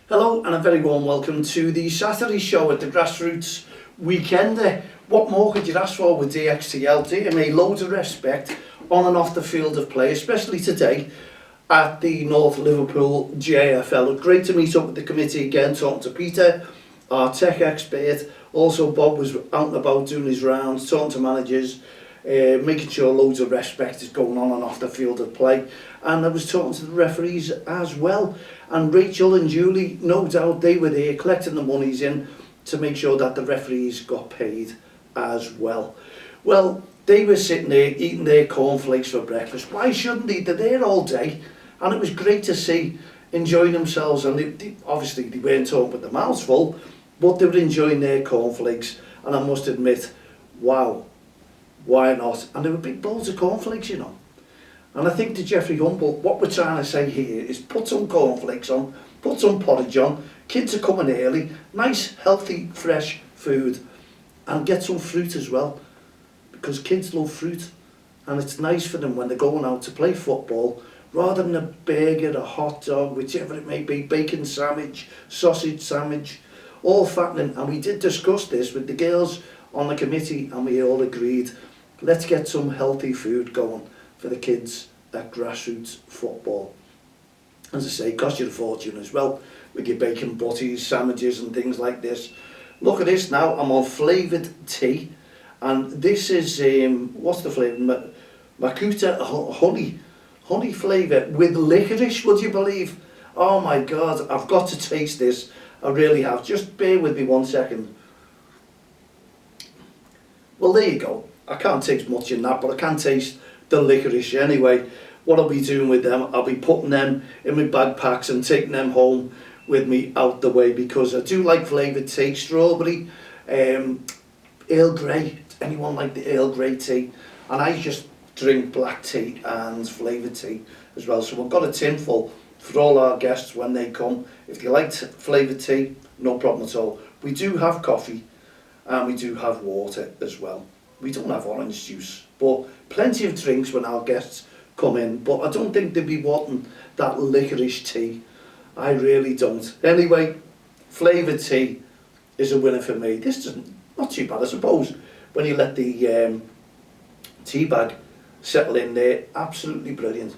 Hello and a very warm welcome to the Saturday show at the Grassroots Weekender. What more could you ask for with DXTL? DMA loads of respect on and off the field of play, especially today at the North Liverpool JFL. Great to meet up with the committee again, talking to Peter, our tech expert. Also Bob was out and about doing his rounds, talking to managers, making sure loads of respect is going on and off the field of play. And I was talking to the referees as well. And Rachel and Julie, no doubt they were there collecting the monies in to make sure that the referees got paid as well. Well, they were sitting there eating their cornflakes for breakfast. Why shouldn't they? They're there all day. And it was great to see, enjoying themselves. And they obviously they weren't talking with their mouths full, but they were enjoying their cornflakes. And I must admit, wow, why not? And there were big bowls of cornflakes, you know. And I think to Jeffrey Humboldt, what we're trying to say here is put some cornflakes on, put some porridge on, kids are coming early, nice, healthy, fresh food, and get some fruit as well, because kids love fruit, and it's nice for them when they're going out to play football, rather than a burger, a hot dog, whichever it may be, bacon sandwich, sausage sandwich, all fattening. And we did discuss this with the girls on the committee, and we all agreed, let's get some healthy food going for the kids at grassroots football. As I say, it costs you a fortune as well with your bacon butties, sandwiches and things like this. Look at this now, I'm on flavoured tea, and this is, what's the flavour? Makuta honey flavour with licorice, would you believe? Oh my God, I've got to taste this, I really have. Just bear with me 1 second. Well, there you go. I can't taste much in that, but I can taste the licorice anyway. What I'll be doing with them, I'll be putting them in my backpacks and taking them home with me out the way, because I do like flavoured tea, strawberry, Earl Grey. Anyone like the Earl Grey tea? And I just drink black tea and flavoured tea as well. So we've got a tin full for all our guests when they come. If they like flavoured tea, no problem at all. We do have coffee and we do have water as well. We don't have orange juice, but plenty of drinks when our guests come in. But I don't think they'd be wanting that licorice tea. I really don't. Anyway, flavoured tea is a winner for me. This isn't not too bad, I suppose, when you let the tea bag settle in there. Absolutely brilliant.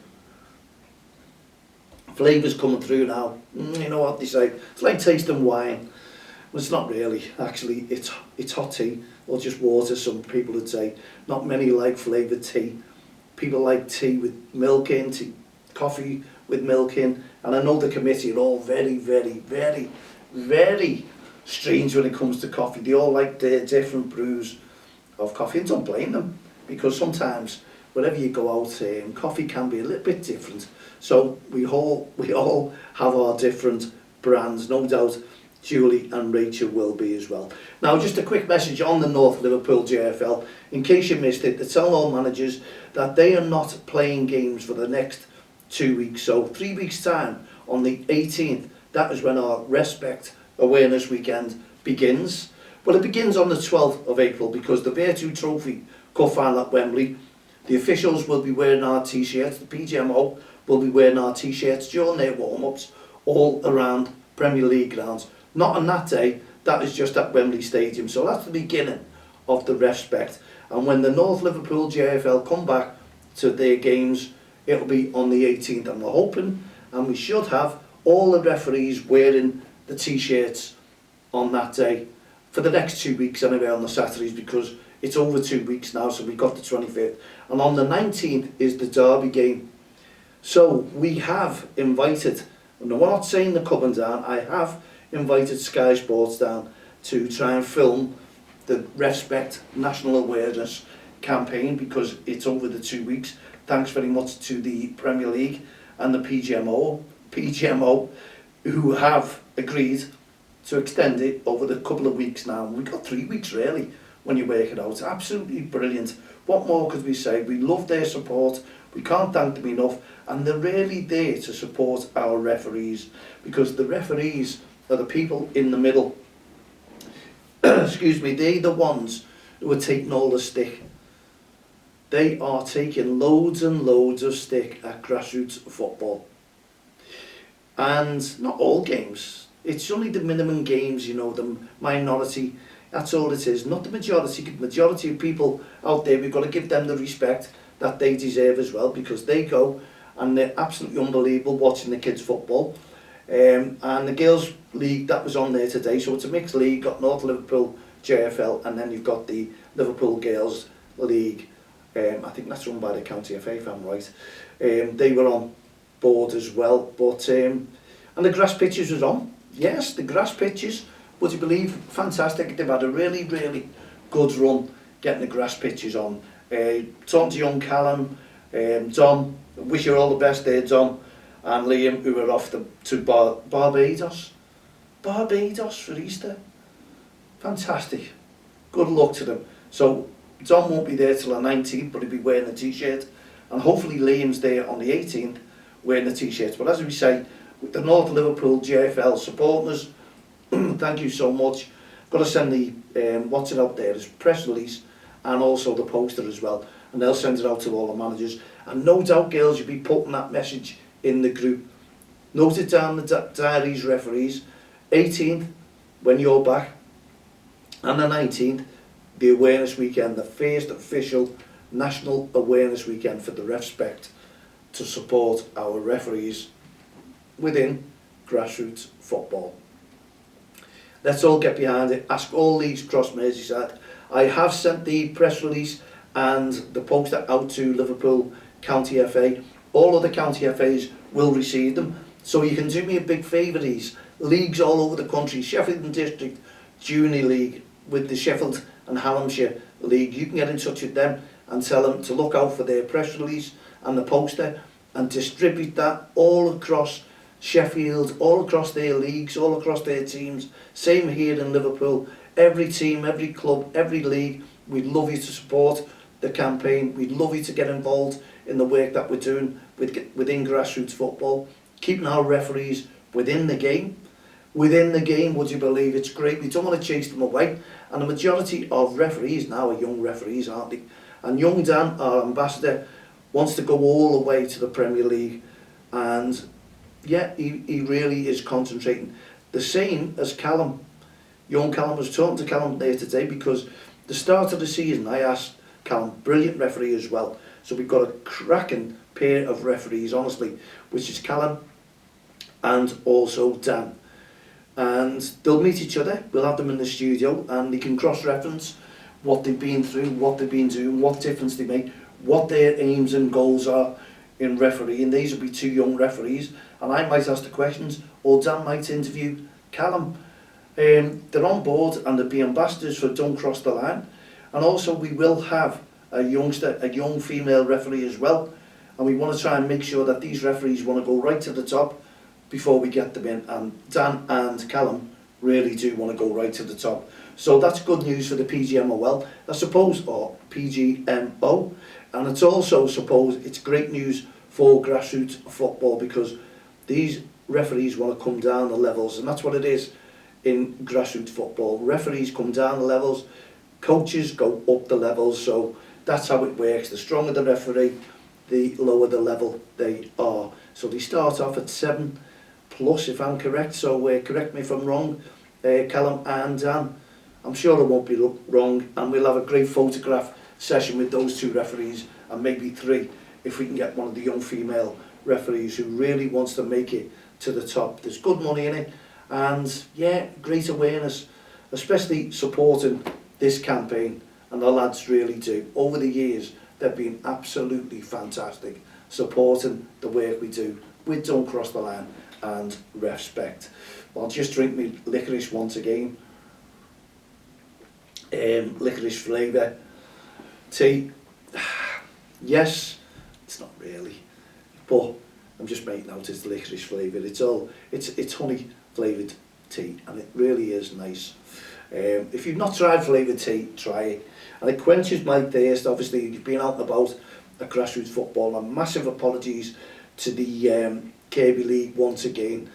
Flavours coming through now. You know what they say? It's like tasting wine. Well, it's not really. Actually, it's hot tea, or just water, some people would say. Not many like flavoured tea. People like tea with milk in, tea, coffee with milk in. And I know the committee are all very, very, very, very strange when it comes to coffee. They all like their different brews of coffee, and don't blame them, because sometimes wherever you go out, coffee can be a little bit different. So we all have our different brands, no doubt. Julie and Rachel will be as well. Now, just a quick message on the North Liverpool JFL. In case you missed it, to tell all managers that they are not playing games for the next 2 weeks. So 3 weeks' time, on the 18th, that is when our REFspect Awareness Weekend begins. Well, it begins on the 12th of April, because the Virtu Trophy Cup final at Wembley, the officials will be wearing our t-shirts, the PGMO will be wearing our t-shirts during their warm-ups all around Premier League grounds. Not on that day, that is just at Wembley Stadium. So that's the beginning of the REFspect. And when the North Liverpool JFL come back to their games, it'll be on the 18th. And we're hoping, and we should have, all the referees wearing the t-shirts on that day for the next 2 weeks anyway, on the Saturdays, because it's over 2 weeks now, so we've got the 25th. And on the 19th is the derby game. So we have invited, and we're not saying they're coming down, I have invited Sky Sports down to try and film the REFspect National Awareness campaign, because it's over the 2 weeks. Thanks very much to the Premier League and the PGMO, who have agreed to extend it over the couple of weeks now. We've got 3 weeks really, when you work it out. Absolutely brilliant. What more could we say? We love their support. We can't thank them enough. And they're really there to support our referees, because the referees are the people in the middle. Excuse me, they're the ones who are taking all the stick. They are taking loads and loads of stick at grassroots football. And not all games. It's only the minimum games, you know, the minority. That's all it is, not the majority. Majority of people out there, we've got to give them the respect that they deserve as well, because they go and they're absolutely unbelievable watching the kids' football. And the girls' league that was on there today, so it's a mixed league, got North Liverpool JFL, and then you've got the Liverpool Girls League. I think that's run by the County FA, if I'm right. They were on board as well, but and the grass pitches was on. Yes, the grass pitches, would you believe, fantastic. They've had a really, really good run getting the grass pitches on. Talking to young Callum, Dom, wish you all the best there, Dom, and Liam, who are off to Barbados. Barbados for Easter. Fantastic. Good luck to them. So Dom won't be there till the 19th, but he'll be wearing the t-shirt, and hopefully Liam's there on the 18th wearing the t-shirts. But as we say, with the North Liverpool JFL supporters, thank you so much. Got to send the what's it out there, is press release and also the poster as well, and they'll send it out to all the managers, and no doubt girls, you'll be putting that message in the group. Note it down the diaries, referees. 18th when you're back, and the 19th the awareness weekend, the first official national awareness weekend for the REFspect, to support our referees within grassroots football. Let's all get behind it. Ask all leagues across Merseyside. I have sent the press release and the poster out to Liverpool County FA. All other county FAs will receive them. So you can do me a big favour, these leagues all over the country, Sheffield and District Junior League with the Sheffield and Hallamshire League. You can get in touch with them and tell them to look out for their press release and the poster, and distribute that all across Sheffield, all across their leagues, all across their teams. Same here in Liverpool. Every team, every club, every league, we'd love you to support the campaign. We'd love you to get involved in the work that we're doing within grassroots football, keeping our referees within the game. Within the game, would you believe, it's great. We don't want to chase them away. And the majority of referees now are young referees, aren't they? And young Dan, our ambassador, wants to go all the way to the Premier League. And yeah, he really is concentrating. The same as Callum. Young Callum, was talking to Callum there today, because the start of the season I asked Callum, brilliant referee as well. So we've got a cracking pair of referees, honestly, which is Callum and also Dan. And they'll meet each other. We'll have them in the studio, and they can cross-reference what they've been through, what they've been doing, what difference they make, what their aims and goals are in refereeing. These will be two young referees, and I might ask the questions, or Dan might interview Callum. They're on board, and they'll be ambassadors for Don't Cross the Line. And also we will have a youngster, a young female referee as well, and we want to try and make sure that these referees want to go right to the top before we get them in, and Dan and Callum really do want to go right to the top. So that's good news for the PGMOL, I suppose, or PGMO, and it's also, suppose, it's great news for grassroots football, because these referees want to come down the levels, and that's what it is in grassroots football. Referees come down the levels, coaches go up the levels, so that's how it works. The stronger the referee, the lower the level they are. So they start off at 7 plus, if I'm correct, so correct me if I'm wrong, Callum and Dan. I'm sure I won't be wrong, and we'll have a great photograph session with those two referees, and maybe 3 if we can get one of the young female referees who really wants to make it to the top. There's good money in it, and yeah, great awareness, especially supporting this campaign, and the lads really do. Over the years, they've been absolutely fantastic supporting the work we do with Don't Cross the Line and REFspect. I'll just drink me licorice once again. Licorice flavour tea. Yes, it's not really, but I'm just making out it's licorice flavour. It's honey flavoured tea, and it really is nice. If you've not tried flavoured tea, try it, and it quenches my thirst. Obviously, you've been out and about at grassroots football, and massive apologies to the Kirby League once again.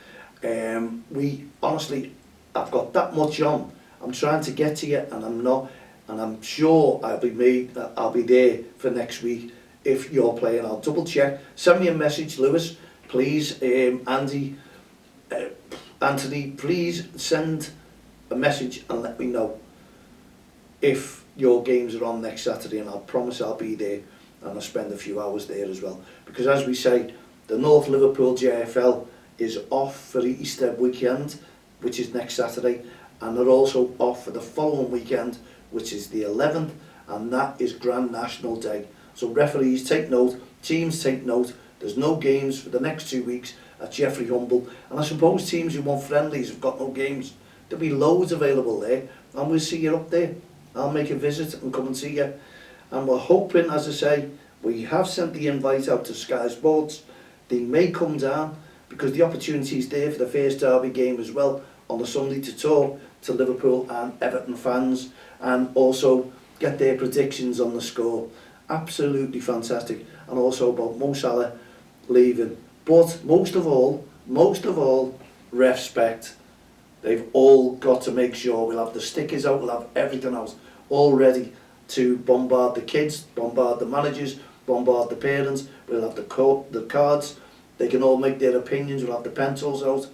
We honestly, I've got that much on. I'm trying to get to you, and I'm not, and I'm sure I'll be there for next week if you're playing. I'll double check. Send me a message, Lewis, please. Andy, Anthony, please send a message and let me know if your games are on next Saturday, and I'll promise I'll be there and I'll spend a few hours there as well. Because as we say, the North Liverpool JFL is off for Easter weekend, which is next Saturday, and they're also off for the following weekend, which is the 11th, and that is Grand National Day. So referees take note, teams take note, there's no games for the next 2 weeks at Jeffrey Humble, and I suppose teams who want friendlies have got no games. There'll be loads available there, and we'll see you up there. I'll make a visit and come and see you. And we're hoping, as I say, we have sent the invite out to Sky Sports. They may come down because the opportunity is there for the first derby game as well on the Sunday to talk to Liverpool and Everton fans and also get their predictions on the score. Absolutely fantastic. And also about Mo Salah leaving. But most of all, REFspect. They've all got to make sure we'll have the stickers out, we'll have everything else all ready to bombard the kids, bombard the managers, bombard the parents. We'll have the cards. They can all make their opinions. We'll have the pencils out.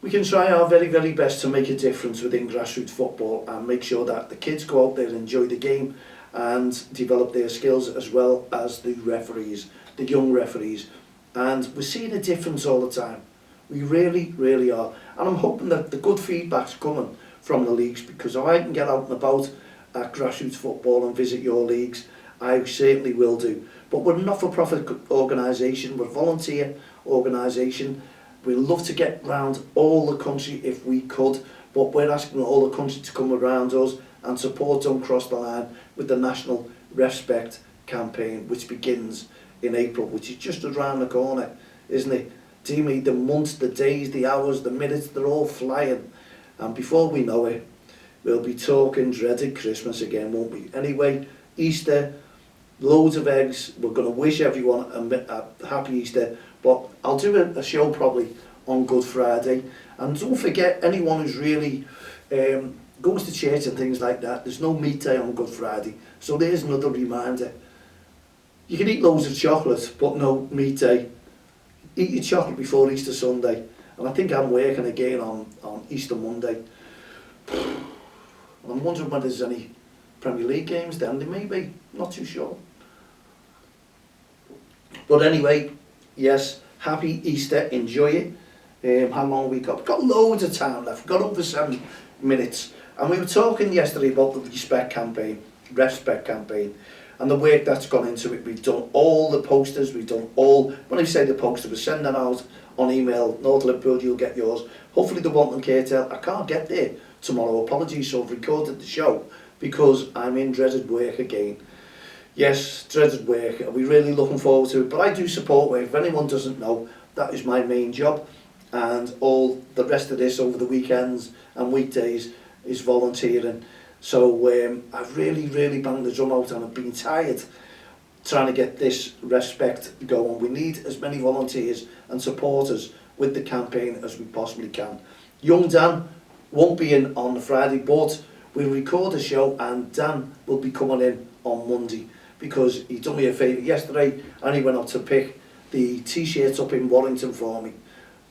We can try our very, very best to make a difference within grassroots football and make sure that the kids go out there and enjoy the game and develop their skills, as well as the referees, the young referees. And we're seeing a difference all the time. We really, really are. And I'm hoping that the good feedback's coming from the leagues, because if I can get out and about at grassroots football and visit your leagues, I certainly will do. But we're a not-for-profit organisation, we're a volunteer organisation. We'd love to get round all the country if we could, but we're asking all the country to come around us and support Don't Cross the Line with the National REFspect campaign, which begins in April, which is just around the corner, isn't it? Dear me, the months, the days, the hours, the minutes, they're all flying. And before we know it, we'll be talking dreaded Christmas again, won't we? Anyway, Easter, loads of eggs. We're going to wish everyone a happy Easter. But I'll do a show probably on Good Friday. And don't forget, anyone who's really goes to church and things like that, there's no meat day on Good Friday. So there's another reminder. You can eat loads of chocolate, but no meat day. Eat your chocolate before Easter Sunday. And I think I'm working again on Easter Monday. I'm wondering whether there's any Premier League games then. There may be, not too sure. But anyway, yes, happy Easter, enjoy it. How long have we got? We've got loads of time left. We've got over 7 minutes. And we were talking yesterday about the REFspect campaign, and the work that's gone into it. We've done all the posters, we've done all, when I say the poster, we're sending out on email, North Liverpool, you'll get yours. Hopefully the Wanton Cartel, I can't get there tomorrow, apologies, so I've recorded the show because I'm in dreaded work again. Yes, dreaded work, I'll be really looking forward to it, but I do support work. If anyone doesn't know, that is my main job, and all the rest of this over the weekends and weekdays is volunteering. So I've really banged the drum out, and I've been tired trying to get this REFspect going. We need as many volunteers and supporters with the campaign as we possibly can. Young Dan won't be in on the Friday, but we'll record a show and Dan will be coming in on Monday because he done me a favour yesterday and he went up to pick the t-shirts up in Warrington for me.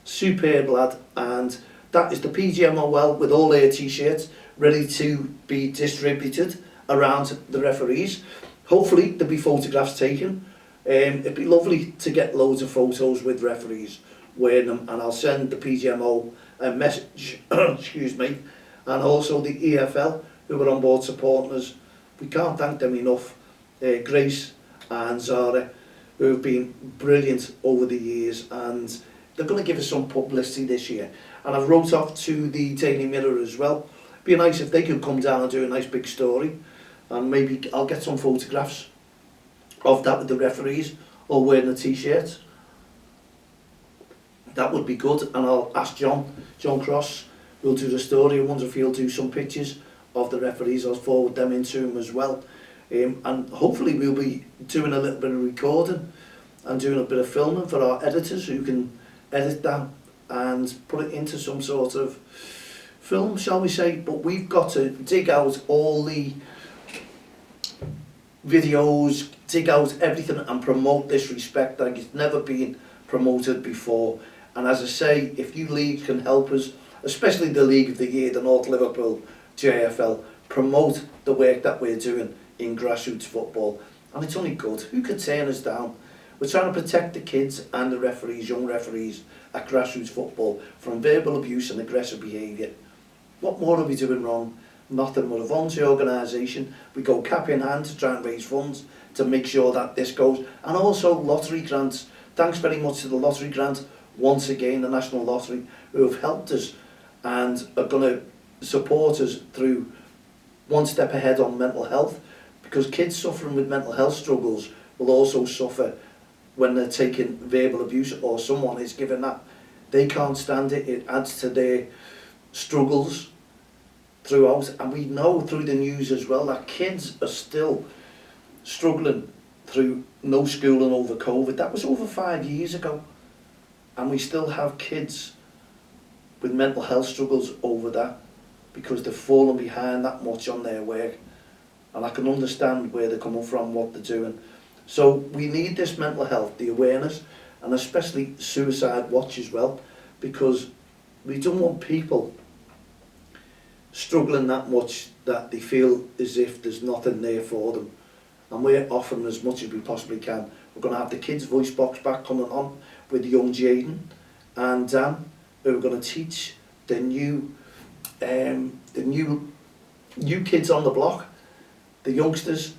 Superb lad, and that is the PGMOL with all their t-shirts ready to be distributed around the referees. Hopefully there'll be photographs taken. It'd be lovely to get loads of photos with referees wearing them, and I'll send the PGMO a message excuse me, and also the EFL who are on board supporting us. We can't thank them enough. Grace and Zara, who have been brilliant over the years, and they're going to give us some publicity this year. And I've wrote off to the Daily Mirror as well. Be nice if they could come down and do a nice big story, and maybe I'll get some photographs of that with the referees all wearing the t-shirts. That would be good, and I'll ask John Cross, who'll do the story. I wonder if he'll do some pictures of the referees. I'll forward them into him as well. And hopefully we'll be doing a little bit of recording and doing a bit of filming for our editors who can edit that and put it into some sort of film, shall we say. But we've got to dig out all the videos, dig out everything and promote this respect like it's never been promoted before. And as I say, if you league can help us, especially the League of the Year, the North Liverpool JFL, promote the work that we're doing in grassroots football, and it's only good. Who could turn us down? We're trying to protect the kids and the referees, young referees at grassroots football, from verbal abuse and aggressive behaviour. What more are we doing wrong? Nothing. We're a volunteer organisation. We go cap in hand to try and raise funds to make sure that this goes. And also lottery grants. Thanks very much to the lottery grant, once again, the National Lottery, who have helped us and are going to support us through one step ahead on mental health, because kids suffering with mental health struggles will also suffer when they're taking verbal abuse, or someone is given that. They can't stand it. It adds to their struggles throughout, and we know through the news as well that kids are still struggling through no schooling over COVID. That was over 5 years ago, and we still have kids with mental health struggles over that because they've fallen behind that much on their work. And I can understand where they're coming from, what they're doing. So we need this mental health, the awareness, and especially suicide watch as well, because we don't want people struggling that much that they feel as if there's nothing there for them. And we're offering as much as we possibly can. We're going to have the kids' voice box back coming on with young Jaden and Dan, who are going to teach the new kids on the block, the youngsters,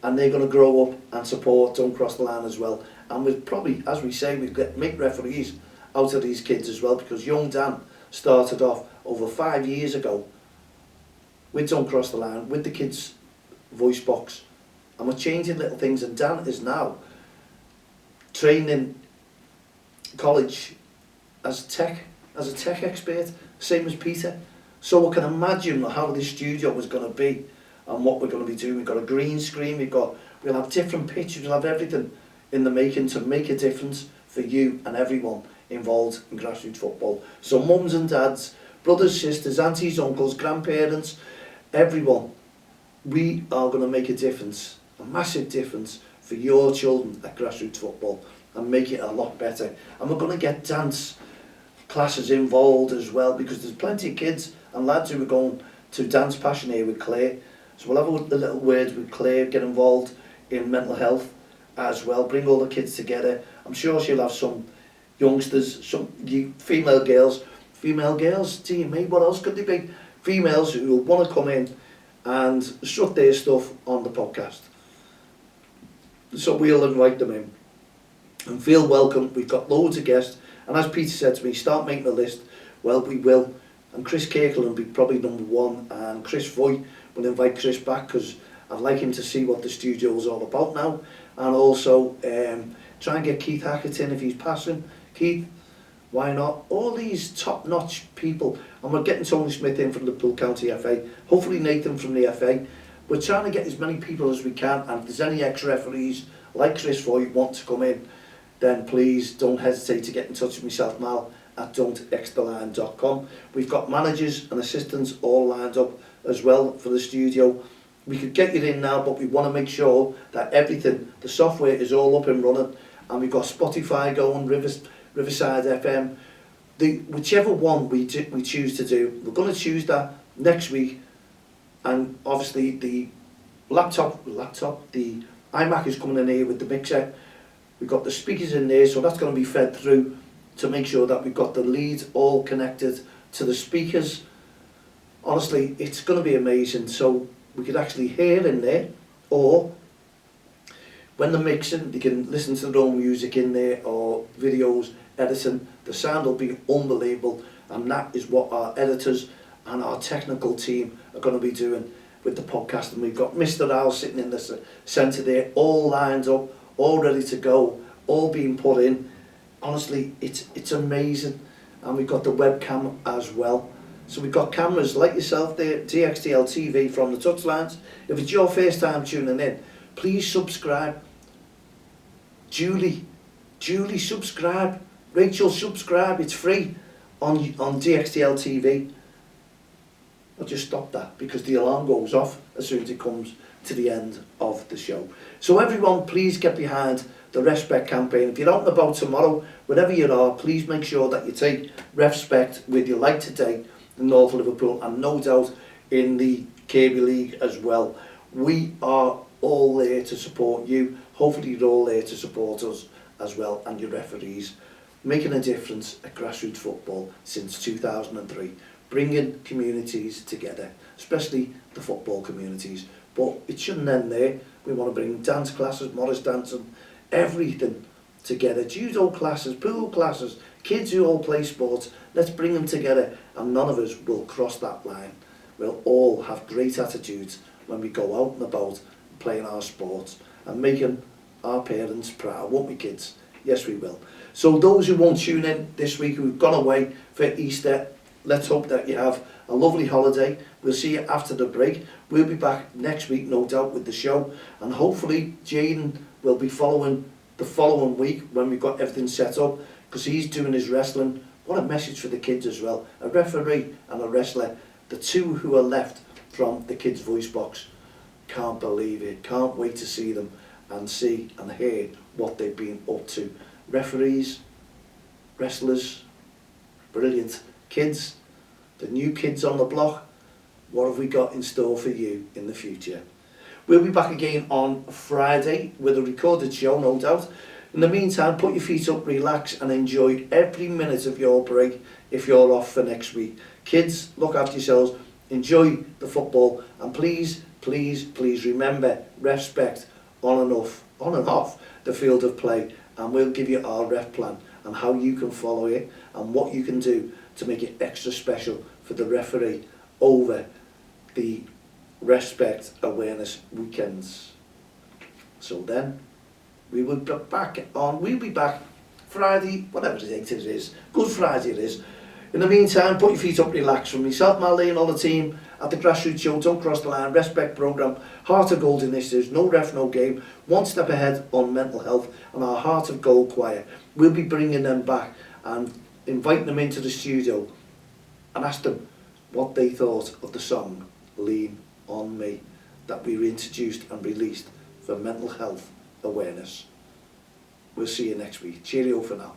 and they're going to grow up and support Don't Cross the Line as well. And we'll probably, as we say, we'll make referees out of these kids as well, because young Dan started off over 5 years ago with Don't Cross the Line, with the kids' voice box, and we're changing little things. And Dan is now training college as a tech expert, same as Peter. So we can imagine how this studio is going to be and what we're going to be doing. We've got a green screen, we'll have different pictures, we'll have everything in the making to make a difference for you and everyone involved in grassroots football. So mums and dads, brothers, sisters, aunties, uncles, grandparents, everyone, we are going to make a difference, a massive difference for your children at grassroots football, and make it a lot better. And we're going to get dance classes involved as well, because there's plenty of kids and lads who are going to Dance Passion here with Claire. So we'll have a little word with Claire, get involved in mental health as well, bring all the kids together. I'm sure she'll have some youngsters, some female girls team, mate, what else could they be? Females who will want to come in and strut their stuff on the podcast. So we'll invite them in and feel welcome. We've got loads of guests, and as Peter said to me, start making a list. Well, we will. And Chris Kirkland will be probably number one, and Chris Foy, will invite Chris back because I'd like him to see what the studio is all about now, and also try and get Keith Hackett in if he's passing. Keith, why not? All these top-notch people, and we're getting Tony Smith in from the Liverpool County FA, hopefully Nathan from the FA. We're trying to get as many people as we can, and if there's any ex-referees like Chris Foy want to come in, then please don't hesitate to get in touch with myself, Mal, at don'txtheline.com. We've got managers and assistants all lined up as well for the studio. We could get you in now, but we want to make sure that everything, the software is all up and running, and we've got Spotify going, Riverside FM. Whichever one we choose to do, we're going to choose that next week. And obviously the laptop, the iMac is coming in here with the mixer. We've got the speakers in there, so that's going to be fed through to make sure that we've got the leads all connected to the speakers. Honestly, it's going to be amazing. So we could actually hear in there, or when they're mixing, they can listen to their own music in there, or videos, editing. The sound will be unbelievable, and that is what our editors and our technical team are going to be doing with the podcast. And we've got Mr. Al sitting in the centre there, all lined up, all ready to go, all being put in. Honestly, it's amazing. And we've got the webcam as well. So we've got cameras like yourself there, DXTL TV from the touchlines. If it's your first time tuning in, please subscribe. Julie, subscribe. Rachel, subscribe. It's free on DXTL TV. I'll just stop that because the alarm goes off as soon as it comes to the end of the show. So everyone, please get behind the REFspect campaign. If you're out and about tomorrow, wherever you are, please make sure that you take REFspect with you, like today in North Liverpool, and no doubt in the Kirby League as well. We are all there to support you. Hopefully you're all there to support us as well, and your referees, making a difference at grassroots football since 2003, bringing communities together, especially the football communities. But it shouldn't end there. We want to bring dance classes, Morris dancing, everything together, judo classes, pool classes, kids who all play sports. Let's bring them together, and none of us will cross that line. We'll all have great attitudes when we go out and about playing our sports and making our parents proud, won't we, kids? Yes, we will. So those who won't tune in this week, who've gone away for Easter, let's hope that you have a lovely holiday. We'll see you after the break. We'll be back next week, no doubt, with the show, and hopefully Jaden will be following the following week when we've got everything set up, because he's doing his wrestling. What a message for the kids as well. A referee and a wrestler, the two who are left from the kids' voice box. Can't believe it. Can't wait to see them and see and hear what they've been up to. Referees, wrestlers, brilliant. Kids, the new kids on the block, what have we got in store for you in the future? We'll be back again on Friday with a recorded show, no doubt. In the meantime, put your feet up, relax and enjoy every minute of your break if you're off for next week. Kids, look after yourselves, enjoy the football, and please, please, please remember REFspect on and off the field of play, and we'll give you our ref plan and how you can follow it and what you can do to make it extra special for the referee over the REFspect awareness weekends. So then we'll be back Friday, whatever the date it is, Good Friday it is. In the meantime, put your feet up, relax. From myself, Marley, and all the team at the Grassroots Show, Don't Cross the Line, REFspect programme, Heart of Gold initiatives, No Ref, No Game, one step ahead on mental health, and our Heart of Gold choir. We'll be bringing them back and inviting them into the studio and ask them what they thought of the song Lean On Me that we introduced and released for mental health awareness. We'll see you next week. Cheerio for now.